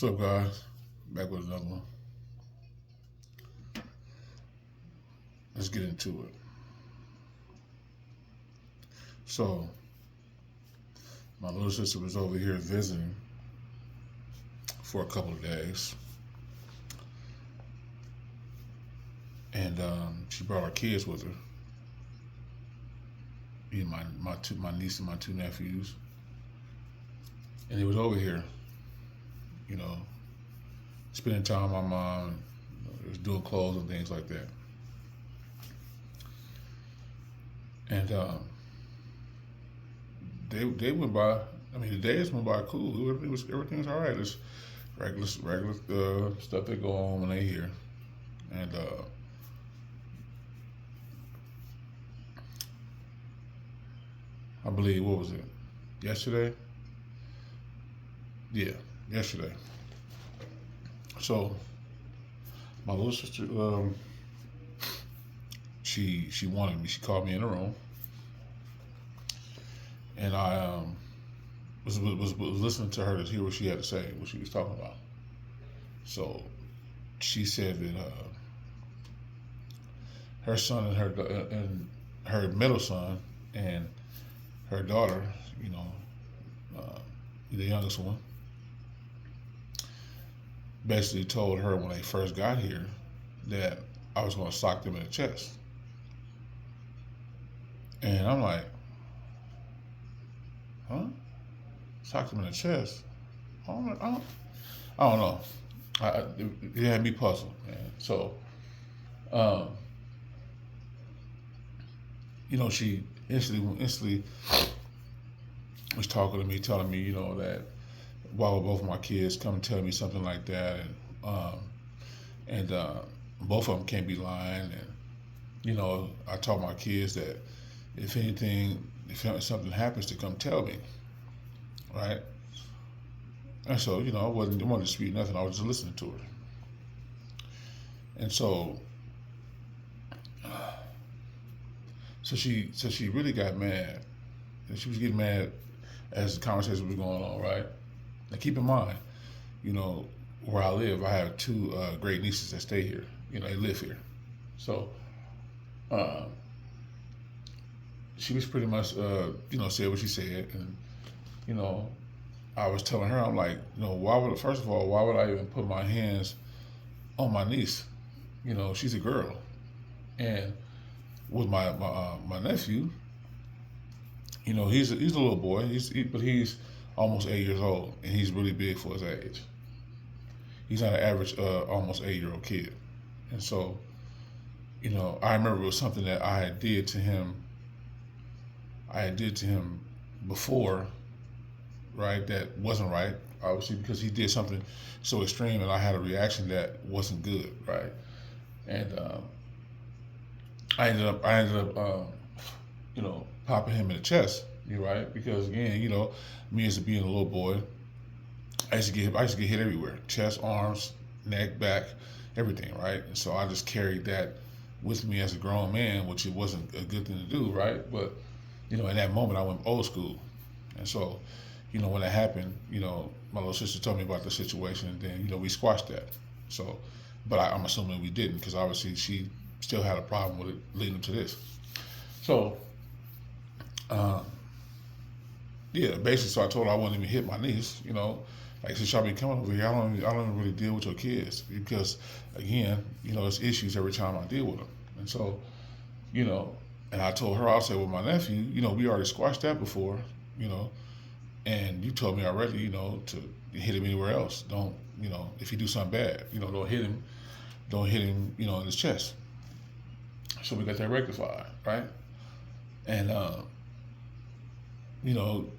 What's up, guys? Back with another one. Let's get into it. So, my little sister was over here visiting for a couple of days, and she brought her kids with her. My niece and my two nephews, and they was over here, you know, spending time with my mom. They was doing clothes and things like that, and they went by. I mean, the days went by cool. Everything was all right. It's regular stuff that go on when they here, and I believe what was it? Yesterday? Yeah, yesterday. So my little sister, she wanted me. She called me in the room, and I was listening to her to hear what she had to say, what she was talking about. So she said that her son and her middle son and her daughter, you know, the youngest one, basically told her when they first got here that I was going to sock them in the chest. And I'm like, huh? Sock them in the chest? I don't know. It had me puzzled, man. So, um, she instantly was talking to me, telling me, that why would both of my kids come and tell me something like that, and both of them can't be lying, and I told my kids that if something happens, to come tell me, right? And so, I wasn't disputing nothing. I was just listening to her. And so she really got mad. And she was getting mad as the conversation was going on, right? Now keep in mind, where I live, I have two great nieces that stay here. They live here. So she was pretty much, said what she said. And, I was telling her, I'm like, first of all, why would I even put my hands on my niece? She's a girl. And with my nephew, he's a little boy. But he's almost 8 years old, and he's really big for his age. He's not an average almost 8-year-old kid. And so, I remember it was something that I had did to him. Before, right? That wasn't right, obviously, because he did something so extreme, and I had a reaction that wasn't good, right? And I ended up, popping him in the chest, right? Because again, me as being a little boy, I used to get hit everywhere: chest, arms, neck, back, everything, right? And so I just carried that with me as a grown man, which it wasn't a good thing to do, right? But in that moment, I went old school, and so when that happened, my little sister told me about the situation, and then we squashed that. So, but I'm assuming we didn't, because obviously she still had a problem with it leading to this. So, yeah, basically, so I told her I wouldn't even hit my niece. Like, since y'all be coming over here, I don't even really deal with your kids, because again, it's issues every time I deal with them. And so, and I told her, I said, with my nephew, we already squashed that before, and you told me already, to hit him anywhere else. Don't, if he do something bad, don't hit him, in his chest. So we got that rectified, right? And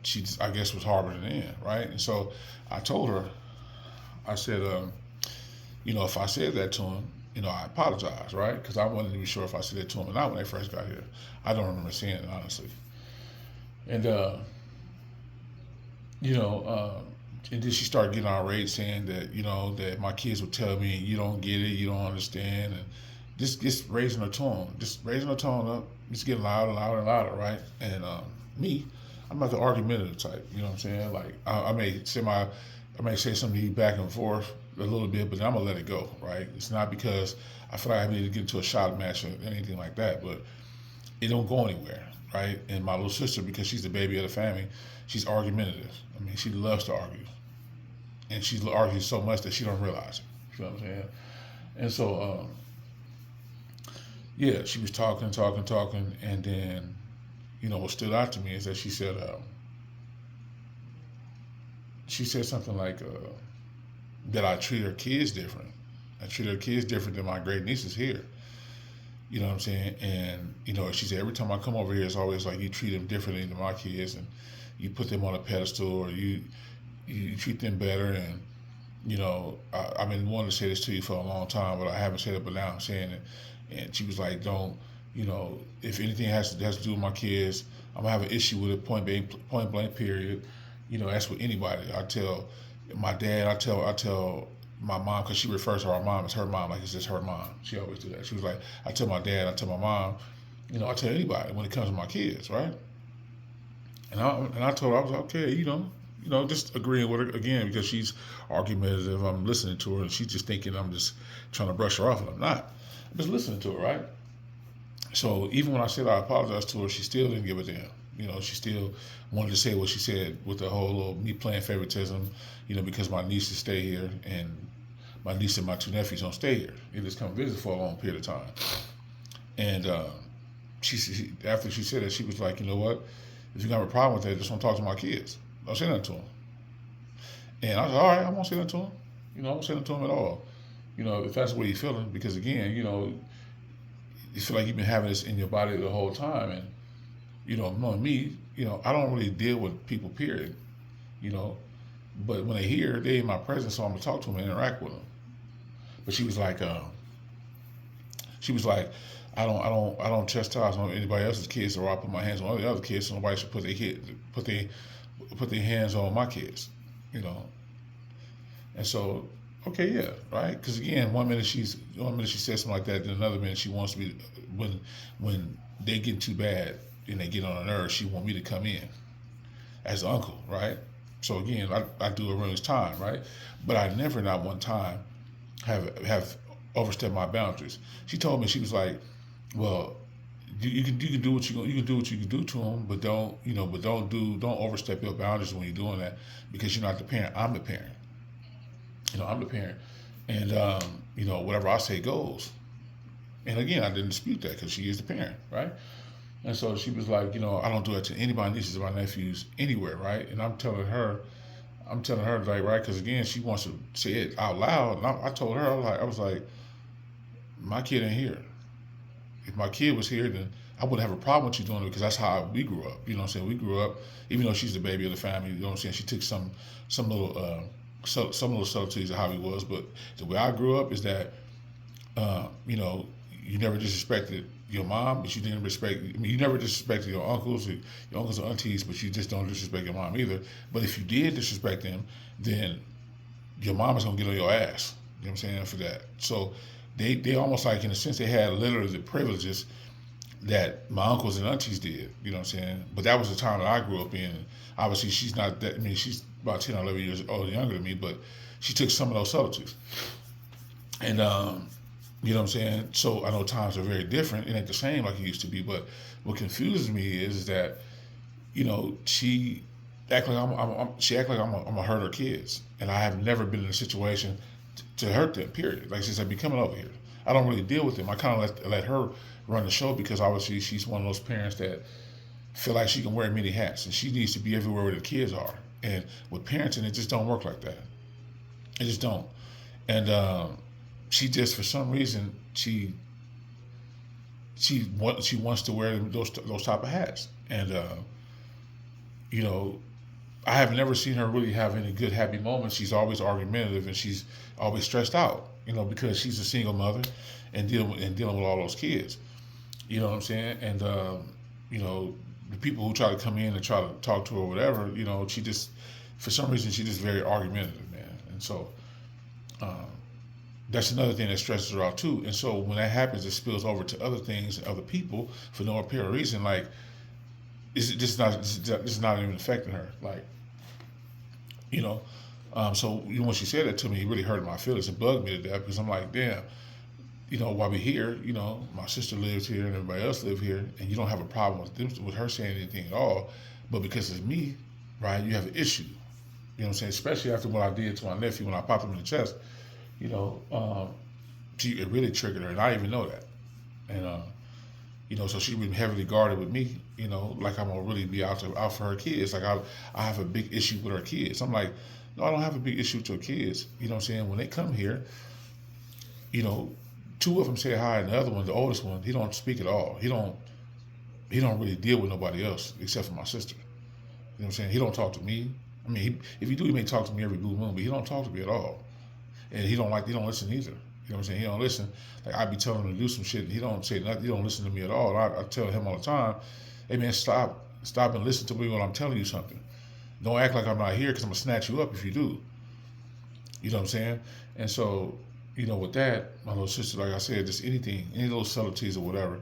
she just, I guess, was harboring it in, right? And so I told her, I said, if I said that to him, I apologize, right? Because I wasn't even sure if I said that to him or not when they first got here. I don't remember saying it, honestly. And and then she started getting irate, saying that that my kids would tell me, you don't get it, you don't understand, and just raising her tone up, just getting louder and louder and louder, right? And me, I'm not the argumentative type, you know what I'm saying? Like I may say my I may say something to you back and forth a little bit, but then I'm gonna let it go, right? It's not because I feel like I need to get into a shot match or anything like that, but it don't go anywhere, right? And my little sister, because she's the baby of the family, she's argumentative. I mean, she loves to argue, and she argues so much that she don't realize it. You know what I'm saying? And so, yeah, she was talking, and then, what stood out to me is that she said something like that I treat her kids different. I treat her kids different than my great nieces here. You know what I'm saying? And she said every time I come over here, it's always like you treat them differently than my kids, and you put them on a pedestal, or you treat them better. And I've been wanting to say this to you for a long time, but I haven't said it. But now I'm saying it. And she was like, "Don't, if anything has to do with my kids, I'm gonna have an issue with it. Point blank. Period. That's with anybody. I tell my dad. I tell my mom, because she refers to our mom as her mom, like it's just her mom. She always do that. She was like, I tell my dad, I tell my mom, I tell anybody when it comes to my kids, right? And I told her, I was like, okay, just agreeing with her again, because she's argumentative. I'm listening to her, and she's just thinking I'm just trying to brush her off, and I'm not. I'm just listening to her, right? So even when I said I apologized to her, she still didn't give a damn. She still wanted to say what she said with the whole little me playing favoritism, because my nieces stay here, and my niece and my two nephews don't stay here. They just come visit for a long period of time. And after she said that, she was like, you know what? If you got a problem with that, just want to talk to my kids. Don't say nothing to them. And I was like, all right, I won't say nothing to them. I won't say nothing to them at all. If that's the way you're feeling, because again, you feel like you've been having this in your body the whole time. And, knowing me, I don't really deal with people, period. But when they in my presence, so I'm gonna talk to them and interact with them. But she was like, I don't chastise on anybody else's kids, or I put my hands on the other kids, so nobody should put their hands on my kids, And so, okay, yeah, right? Because again, one minute she says something like that, then another minute she wants me when they get too bad and they get on her nerves, she want me to come in as the uncle, right? So again, I do it around this time, right? But I never, not one time, have overstepped my boundaries. She told me, she was like, well, you can do what you can do to them, but don't overstep your boundaries when you're doing that, because you're not the parent. I'm the parent. I'm the parent, and whatever I say goes. And again, I didn't dispute that, because she is the parent, right? And so she was like, I don't do that to any of my nieces or my nephews anywhere, right? And I'm telling her like, right, because again, she wants to say it out loud. And I told her, I was like, my kid ain't here. If my kid was here, then I wouldn't have a problem with you doing it, because that's how we grew up. You know what I'm saying? We grew up, even though she's the baby of the family, you know what I'm saying? She took some little subtleties of how he was, but the way I grew up is that, you never disrespected your mom, but you didn't respect. You never disrespected your uncles or aunties, but you just don't disrespect your mom either. But if you did disrespect them, then your mom is gonna get on your ass. You know what I'm saying, for that. So they almost like, in a sense, they had literally the privileges that my uncles and aunties did. You know what I'm saying? But that was the time that I grew up in. Obviously, she's not that. I mean, she's about 10 or 11 years older, younger than me, but she took some of those subtleties. And you know what I'm saying? So I know times are very different. It ain't the same like it used to be. But what confuses me is that, she act like I'm gonna hurt her kids, and I have never been in a situation to hurt them. Period. Like, since I've been coming over here, I don't really deal with them. I kind of let her run the show, because obviously she's one of those parents that feel like she can wear many hats, and she needs to be everywhere where the kids are. And with parenting, it just don't work like that. It just don't. And she just, for some reason, she wants to wear those type of hats. And I have never seen her really have any good happy moments. She's always argumentative, and she's always stressed out, because she's a single mother and dealing with all those kids. You know what I'm saying? And the people who try to come in and try to talk to her or whatever, she just, for some reason, she's just very argumentative, man. And so that's another thing that stresses her out too. And so when that happens, it spills over to other things and other people for no apparent reason. Like, this is not even affecting her. Like, So when she said that to me, it really hurt my feelings and bugged me to death because I'm like, damn, while we're here, my sister lives here and everybody else live here, and you don't have a problem with her saying anything at all, but because it's me, right? You have an issue. You know what I'm saying? Especially after what I did to my nephew when I popped him in the chest. You know, it really triggered her, and I didn't even know that. And so she's been heavily guarded with me. Like I'm gonna really be out for her kids. Like I have a big issue with her kids. I'm like, no, I don't have a big issue with your kids. You know what I'm saying? When they come here, two of them say hi, and the other one, the oldest one, he don't speak at all. He don't really deal with nobody else except for my sister. You know what I'm saying? He don't talk to me. I mean, if he do, he may talk to me every blue moon, but he don't talk to me at all. And he don't listen either. You know what I'm saying? He don't listen. Like I be telling him to do some shit, and he don't say nothing. He don't listen to me at all. I tell him all the time, hey man, stop and listen to me when I'm telling you something. Don't act like I'm not here because I'm gonna snatch you up if you do. You know what I'm saying? And so, with that, my little sister, like I said, just anything, any little subtleties or whatever,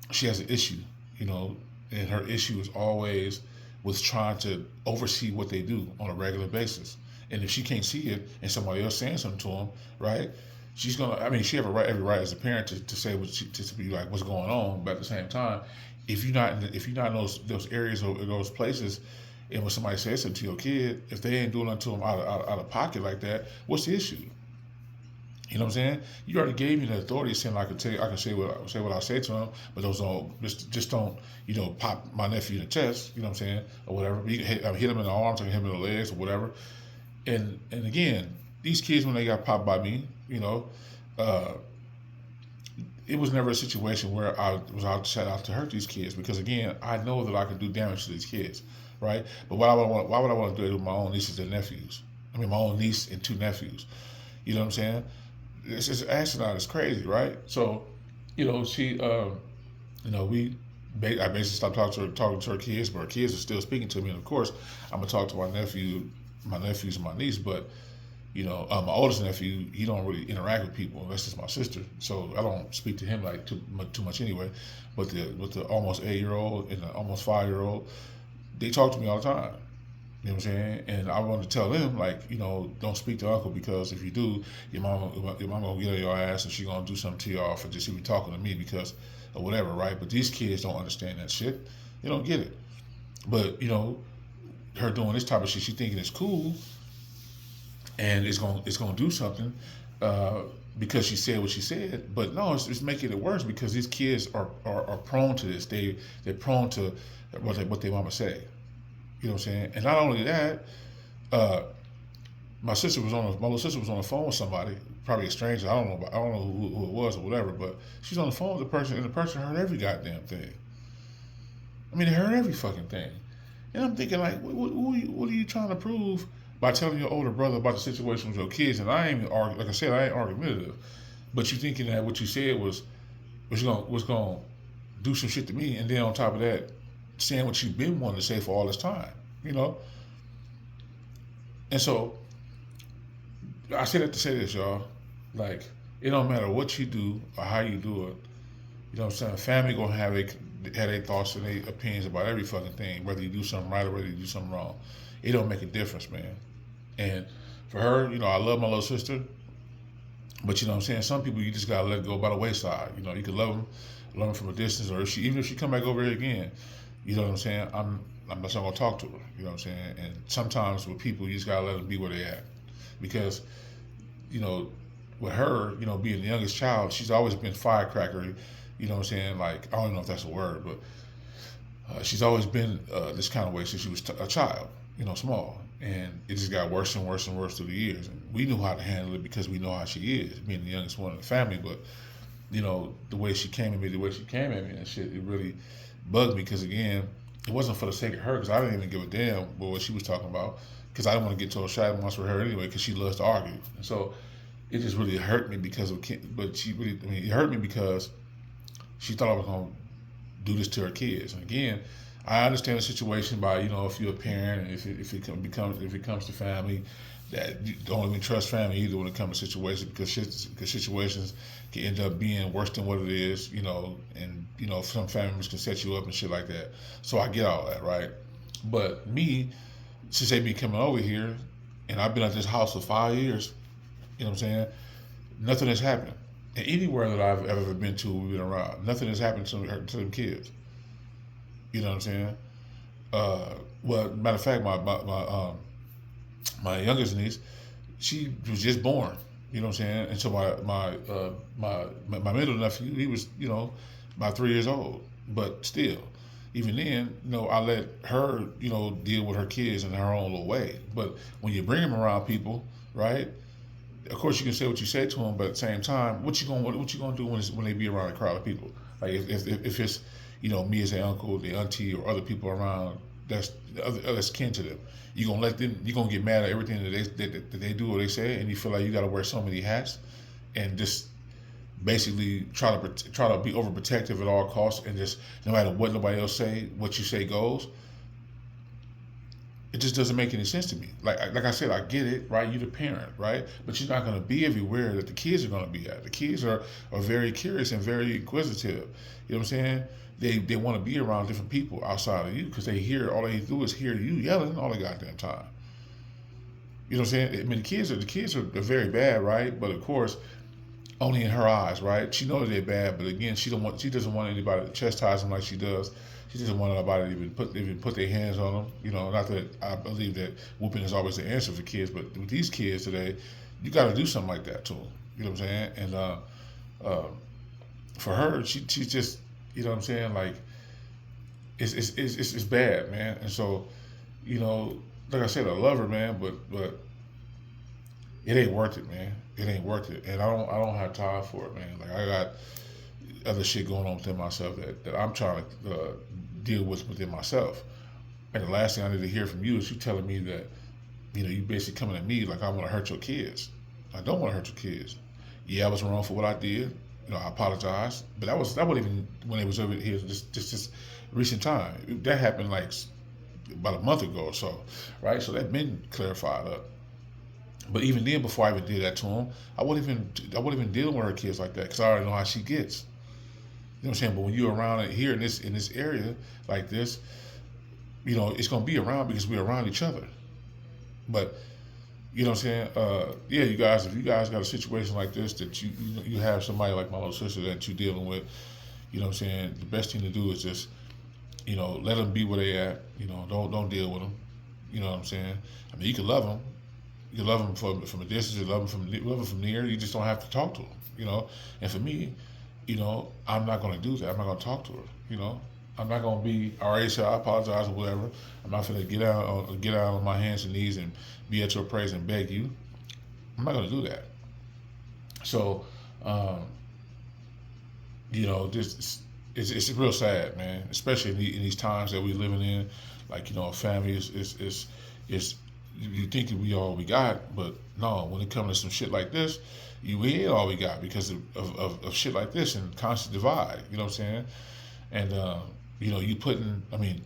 she has an issue, and her issue is always with trying to oversee what they do on a regular basis. And if she can't see it and somebody else saying something to them, right, she's gonna. I mean, she have every right as a parent to say to be like what's going on. But at the same time, if you're not in those areas or those places, and when somebody says something to your kid, if they ain't doing nothing to them out of pocket like that, what's the issue? You know what I'm saying? You already gave me the authority saying I can say what I say to him, but those don't just don't pop my nephew in the chest. You know what I'm saying, or whatever. You can hit him in the arms, or hit him in the legs, or whatever. And again, these kids when they got popped by me, it was never a situation where I was out to hurt these kids because again, I know that I can do damage to these kids, right? But why would I want to do it with my own nieces and nephews? I mean, my own niece and two nephews. You know what I'm saying? It's just asinine. It's crazy, right? So, she, I basically stopped talking to her kids, but her kids are still speaking to me. And of course, I'm gonna talk to my nephews and my niece. But my oldest nephew, he don't really interact with people. That's just my sister, so I don't speak to him like too much anyway. But with the almost 8-year-old and the almost 5-year-old, they talk to me all the time. You know what I'm saying? And I wanted to tell them, like, don't speak to Uncle because if you do, your mama gonna get on your ass and she gonna do something to y'all for just even talking to me because or whatever, right? But these kids don't understand that shit. They don't get it. But her doing this type of shit, she thinking it's cool, and it's gonna do something because she said what she said. But no, it's making it worse because these kids are prone to this. They're prone to what they mama say. You know what I'm saying? And not only that, my little sister was on the phone with somebody, probably a stranger. I don't know who it was or whatever, but she's on the phone with the person, and the person heard every goddamn thing. I mean, they heard every fucking thing. And I'm thinking, like, what are you trying to prove by telling your older brother about the situation with your kids? And I ain't like I said, I ain't argumentative, but you thinking that what you said was gonna do some shit to me, and then on top of that, saying what you've been wanting to say for all this time, And so, I say that to say this, y'all. Like, it don't matter what you do or how you do it. You know what I'm saying? Family gonna have their thoughts and their opinions about every fucking thing, whether you do something right or whether you do something wrong. It don't make a difference, man. And for her, I love my little sister, but you know what I'm saying? Some people you just gotta let it go by the wayside. You can love them from a distance, or even if she come back over here again. You know what I'm saying? I'm not gonna talk to her. You know what I'm saying? And sometimes with people, you just gotta let them be where they at, because, with her, being the youngest child, she's always been firecracker. You know what I'm saying? Like, I don't know if that's a word, but she's always been this kind of way since she was a child. Small, and it just got worse and worse and worse through the years. And we knew how to handle it because we know how she is, being the youngest one in the family. But the way she came at me, and shit, it really bugged me because, again, it wasn't for the sake of her because I didn't even give a damn what she was talking about because I didn't want to get to a shot once with her anyway because she loves to argue. And so it just really hurt me because it hurt me because she thought I was going to do this to her kids. And again, I understand the situation by, if you're a parent and if it comes to family, that you don't even trust family either when it comes to situations because situations can end up being worse than what it is, and some families can set you up and shit like that. So I get all that, right? But me, since they be coming over here, And I've been at this house for 5 years. You know what I'm saying? Nothing has happened. And anywhere that I've ever been to, we've been around. Nothing has happened to them kids. You know what I'm saying? Well, matter of fact, my youngest niece, she was just born. You know what I'm saying? And so my middle nephew, he was, about 3 years old. But still, even then, I let her, deal with her kids in her own little way. But when you bring them around people, right? Of course, you can say what you say to them, but at the same time, what you gonna do when they be around a crowd of people? Like if it's me as an uncle, the auntie, or other people around that's kin to them, you gonna let them? You gonna get mad at everything that they do or they say, and you feel like you got to wear so many hats, and just basically try to be overprotective at all costs, and just no matter what nobody else say, what you say goes. It just doesn't make any sense to me. Like I said, I get it, right? You're the parent, right? But you're not going to be everywhere that the kids are going to be at. The kids are very curious and very inquisitive. You know what I'm saying? They want to be around different people outside of you because all they do is hear you yelling all the goddamn time. You know what I'm saying? I mean, the kids are very bad, right? But of course, only in her eyes, right? She knows they're bad, but again, she doesn't want anybody to chastise them like she does. She doesn't want anybody to even put their hands on them. Not that I believe that whooping is always the answer for kids, but with these kids today, you got to do something like that to them. You know what I'm saying? And for her, she's just, you know what I'm saying? Like it's bad, man. And so, like I said, I love her, man, but it ain't worth it, man. It ain't worth it, and I don't have time for it, man. Like I got other shit going on within myself that I'm trying to deal with within myself. And the last thing I need to hear from you is you telling me that, you basically coming at me like I want to hurt your kids. I don't want to hurt your kids. Yeah, I was wrong for what I did. I apologize, but that wasn't even when it was over here. Just recent time. That happened like about a month ago or so, right? So that been clarified up. But even then, before I even did that to him, I wouldn't even deal with her kids like that because I already know how she gets. You know what I'm saying? But when you're around it here in this area like this, it's gonna be around because we're around each other. But you know what I'm saying? Yeah, you guys, if you guys got a situation like this that you have somebody like my little sister that you're dealing with, you know what I'm saying? The best thing to do is just, let them be where they at. Don't deal with them. You know what I'm saying? I mean, you can love them. You can love them from a distance. You love them from near. You just don't have to talk to them. And for me, I'm not going to do that. I'm not going to talk to her. I'm not going to be. I already said I apologize or whatever. I'm not going to get out on my hands and knees and be at your praise and beg you. I'm not going to do that. So, this it's real sad, man. Especially in these times that we're living in. Like a family is you think we all we got, but no. When it comes to some shit like this, we ain't all we got because of shit like this and constant divide. You know what I'm saying? And you putting. I mean,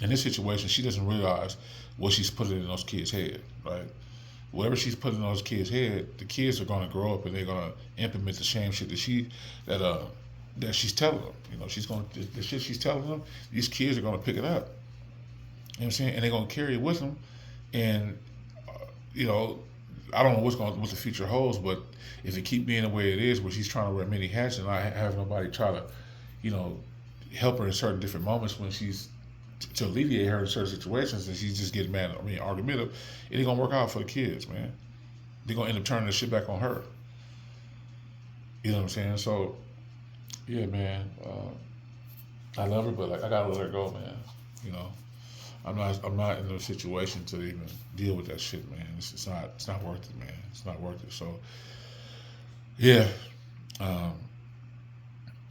in this situation, she doesn't realize what she's putting in those kids' head, right? Whatever she's putting in those kids' head, the kids are going to grow up and they're going to implement the same shit that she's telling them. She's going to the shit she's telling them. These kids are going to pick it up. You know what I'm saying? And they're going to carry it with them. And I don't know what the future holds, but if it keep being the way it is, where she's trying to wear many hats and not have nobody try to, help her in certain different moments when she's to alleviate her in certain situations, and she's just getting mad. I mean, argumentative. It ain't gonna work out for the kids, man. They're gonna end up turning the shit back on her. You know what I'm saying? So, yeah, man. I love her, but like I gotta let her go, man. I'm not in a situation to even deal with that shit, man. It's not worth it, man. It's not worth it. So, yeah,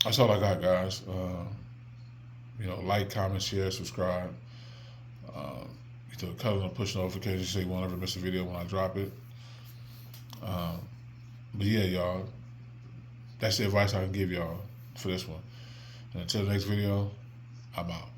that's all I got, guys. Like, comment, share, subscribe. Cut on push notifications so you won't ever miss a video when I drop it. But yeah, y'all, that's the advice I can give y'all for this one. And until the next video, I'm out.